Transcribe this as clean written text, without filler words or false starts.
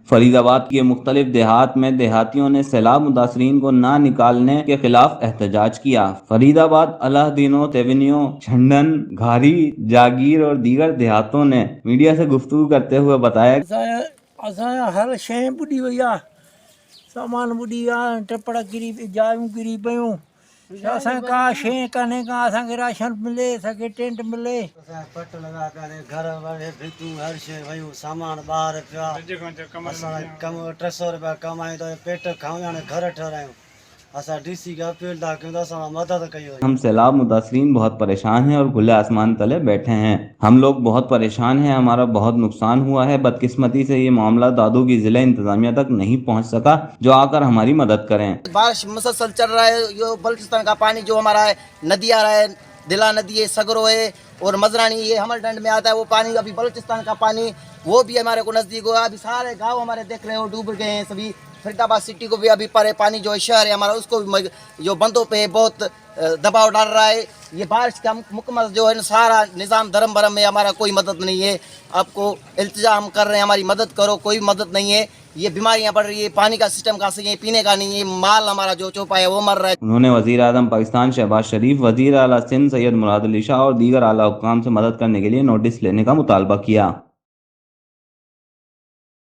فرید آباد کے مختلف دیہات میں دیہاتیوں نے سیلاب متاثرین کو نہ نکالنے کے خلاف احتجاج کیا۔ فرید آباد، الہ دینو، تیونیو، جھنڈن، گھاری، جاگیر اور دیگر دیہاتوں نے میڈیا سے گفتگو کرتے ہوئے بتایا اساں ہر شے بُڈی وئی آ، سامان بُڈی آ، ٹپڑ گری جایوں گری پیوں، اساں کا شے کنے کا اساں کے راشن ملے، اساں کے ٹینٹ ملے، اساں پٹ لگا کے گھر والے بھیتوں ہر شے ویوں، سامان باہر پیا، اساں کم 300 روپے کمائیں تو پیٹ کھاؤں گھر ٹھہرائیں، اساں ڈی سی کا اپیل تھا کہ اساں مدد کئی۔ ہم سیلاب متاثرین بہت پریشان ہیں اور کھلے آسمان تلے بیٹھے ہیں۔ ہم لوگ بہت پریشان ہیں، ہمارا بہت نقصان ہوا ہے۔ بدقسمتی سے یہ معاملہ دادو کی ضلع انتظامیہ تک نہیں پہنچ سکا جو آ کر ہماری مدد کریں۔ بارش مسلسل چل رہا ہے، یہ بلوچستان کا پانی جو ہمارا ہے، ندی آ رہا ہے، دلا ندی ہے، سگرو ہے اور مزرانی یہ ہمل ڈنڈ میں آتا ہے، وہ پانی ابھی بلوچستان کا پانی وہ بھی ہمارے کو نزدیک ہوا۔ ابھی سارے گاؤں ہمارے دیکھ رہے ہو ڈوب گئے ہیں سبھی۔ فرید آباد سٹی کو بھی ابھی پانی جو شہر ہے ہمارا اس کو بھی جو بندوں پہ بہت دباؤ ڈال رہا ہے۔ یہ بارش کا مکمل جو ہے سارا نظام دھرم برم میں ہمارا کوئی مدد نہیں ہے۔ آپ کو التجا ہم کر رہے ہیں، ہماری مدد کرو، کوئی مدد نہیں ہے۔ یہ بیماریاں بڑھ رہی ہے، پانی کا سسٹم کا صحیح ہے، پینے کا نہیں ہے، مال ہمارا جو چوپا ہے وہ مر رہا ہے۔ انہوں نے وزیر اعظم پاکستان شہباز شریف، وزیر اعلیٰ سندھ سید مراد علی شاہ اور دیگر اعلیٰ حکام سے مدد کرنے کے لیے نوٹس لینے کا مطالبہ کیا۔